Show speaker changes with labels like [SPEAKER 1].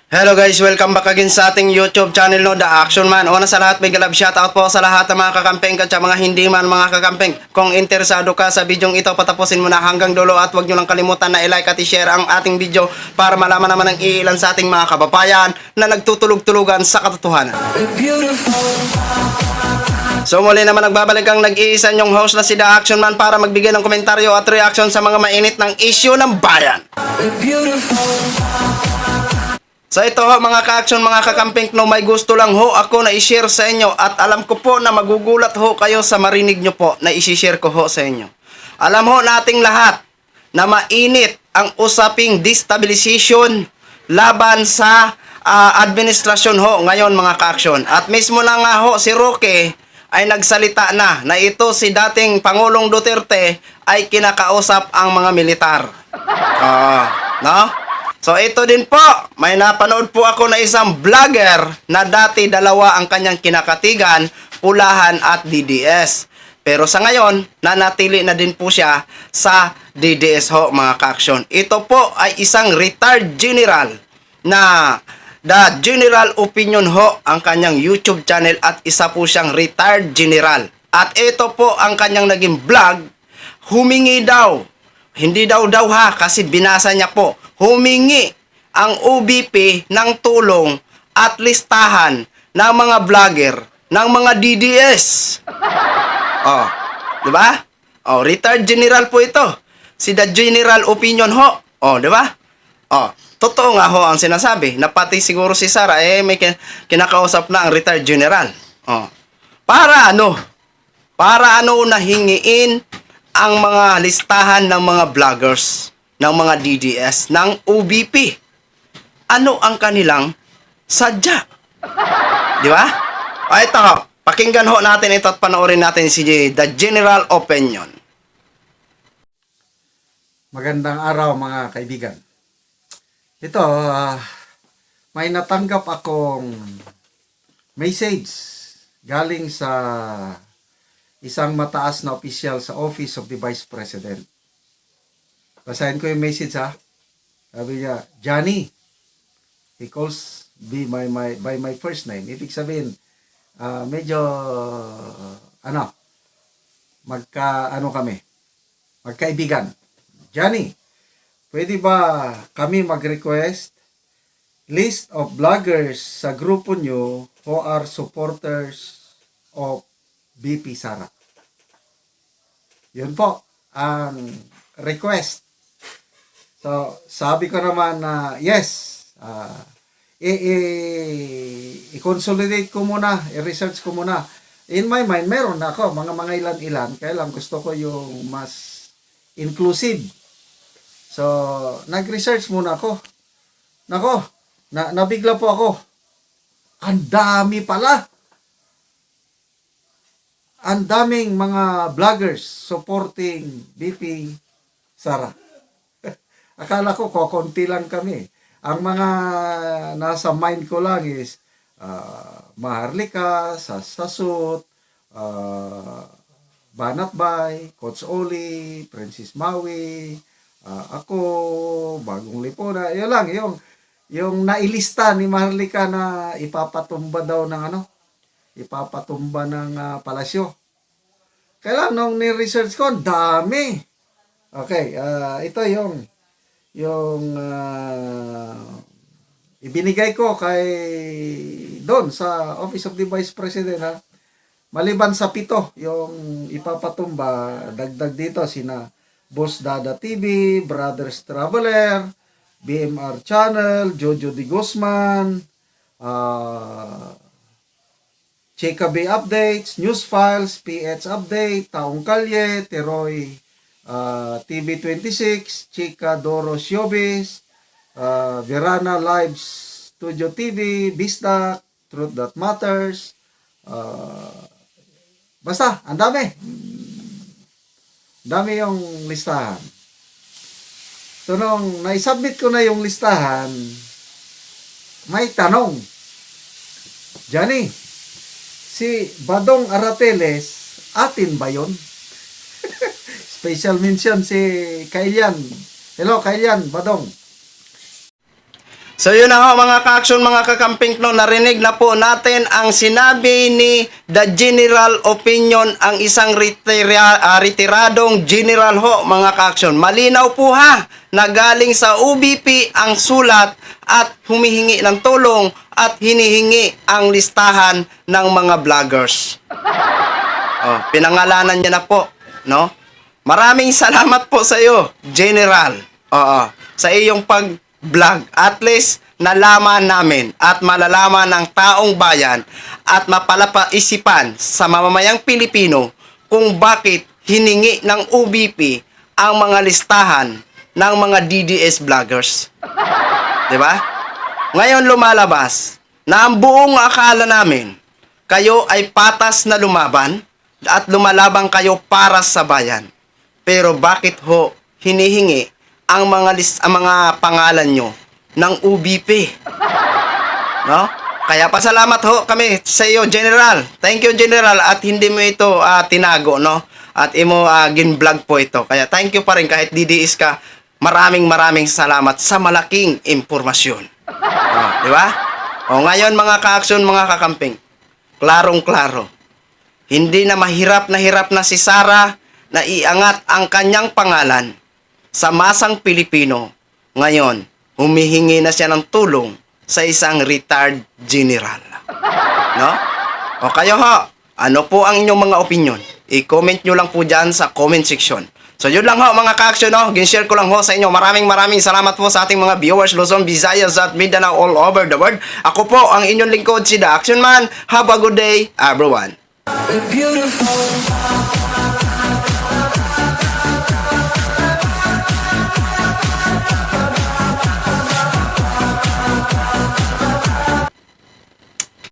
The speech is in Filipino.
[SPEAKER 1] Hello guys, welcome back again sa ating YouTube channel no, The Action Man. Una sa lahat, big love shoutout po sa lahat ng mga kakampeng at sa mga hindi man mga kakampeng. Kung interesado ka sa bidyong ito, patapusin mo na hanggang dulo at huwag nyo lang kalimutan na i-like at i-share ang ating video para malaman naman ng iilan sa ating mga kababayan na nagtutulog-tulugan sa katotohanan. So muli naman nagbabalik ang nag-iisa nyong host na si The Action Man para magbigay ng komentaryo at reaction sa mga mainit ng issue ng bayan. So ito ho mga ka-action, mga kakamping, no, may gusto lang ho ako na i-share sa inyo at alam ko po na magugulat ho kayo sa marinig nyo po na i-share ko ho sa inyo. Alam ho nating lahat na mainit ang usaping destabilization laban sa administrasyon ho ngayon mga ka-action. At mismo na nga ho si Roque ay nagsalita na ito si dating Pangulong Duterte ay kinakausap ang mga militar. No? So ito din po, may napanood po ako na isang vlogger na dati dalawa ang kanyang kinakatigan, Pulahan at DDS. Pero sa ngayon, nanatili na din po siya sa DDS ho mga ka-action. Ito po ay isang retired general na The General Opinion ho ang kanyang YouTube channel at isa po siyang retired general. At ito po ang kanyang naging vlog, humingi daw. Hindi daw ha, kasi binasa niya po. Humingi ang OBP ng tulong at listahan ng mga vlogger, ng mga DDS. Oh, di ba? Oh, retired general po ito. Si The General Opinion ho. Oh, di ba? Oh, totoo nga ho ang sinasabi. Na pati siguro si Sara may kinakausap na ang retired general. Oh. Para ano? Para ano nahingiin ang mga listahan ng mga vloggers, ng mga DDS, ng OBP. Ano ang kanilang sadya? Di ba? O ito ho, pakinggan ho natin ito at panoorin natin si The General Opinion.
[SPEAKER 2] Magandang araw mga kaibigan. Ito, may natanggap akong message galing sa isang mataas na opisyal sa Office of the Vice President. Basahin ko yung message ha. Sabi niya, Johnny. He calls me by my first name. Ibig sabihin, medyo, magkaibigan. Johnny, pwede ba kami mag-request list of vloggers sa grupo nyo who are supporters of BP Sara? Yun po ang request. So, sabi ko naman na yes, i-consolidate ko muna, i-research ko muna. In my mind, meron na ako, mga ilan-ilan, kaya lang gusto ko yung mas inclusive. So, nag-research muna ako. Nako, nabigla po ako. Ang dami pala. Ang daming mga vloggers supporting BP Sara. Akala ko konti lang kami. Ang mga nasa mind ko lang is Maharlika, Sasut, Banatbay, Coach Oli, Princess Maui, ako, Bagong Lipona. Yun lang, yung nailista ni Maharlika na ipapatumba daw ng ipapatumba ng palasyo. Kaya nung ni-research ko, dami. Okay, ito yung ibinigay ko kay doon sa Office of the Vice President ha. Maliban sa 7, yung ipapatumba, dagdag dito sina Boss Dada TV, Brothers Traveler, BMR Channel, Jojo de Guzman, Cheka Bay Updates, News Files, PH Update, Taong Kalye, Teroy, TV26, Chika Doro Siobis, Verana Live Studio TV, Bistak, Truth That Matters, basta, ang dami. Dami yung listahan. So, nung naisubmit ko na yung listahan, may tanong, Johnny, si Badong Arateles, atin ba yun? Special mention si Kailian. Hello, Kailian, Badong.
[SPEAKER 1] So yun na ho mga ka-action, mga kakamping, no, narinig na po natin ang sinabi ni The General Opinion, ang isang retiradong general ho mga ka-action. Malinaw po ha, na galing sa UBP ang sulat at humihingi ng tulong at hinihingi ang listahan ng mga vloggers. Oh, pinangalanan niya na po, no? Maraming salamat po sa iyo, General. Oo, sa iyong pag-vlog. At least nalaman namin at malalaman ng taong bayan at mapalapaisipan sa mamamayang Pilipino kung bakit hiningi ng UBP ang mga listahan ng mga DDS vloggers. 'Di ba? Ngayon lumalabas na ang buong akala namin kayo ay patas na lumaban at lumalabang kayo para sa bayan. Pero bakit ho hinihingi ang mga pangalan nyo ng UBP? No? Kaya pasalamat ho kami sa iyo, General. Thank you, General, at hindi mo ito tinago, no? At imo gin-vlog po ito. Kaya thank you pa rin kahit DDS ka. Maraming salamat sa malaking impormasyon. Di ba? O ngayon mga ka-action, mga kakamping, klarong-klaro. Hindi na hirap na si Sara na iangat ang kanyang pangalan sa masang Pilipino. Ngayon, humihingi na siya ng tulong sa isang retired general. No? O kayo ho, ano po ang inyong mga opinion? I-comment nyo lang po dyan sa comment section. So yun lang ho mga ka-action, no? Gin-share ko lang ho sa inyo. Maraming salamat po sa ating mga viewers, Luzon, Visayas at Mindanao all over the world. Ako po ang inyong lingkod, si The Action Man. Have a good day, everyone.
[SPEAKER 3] We're beautiful.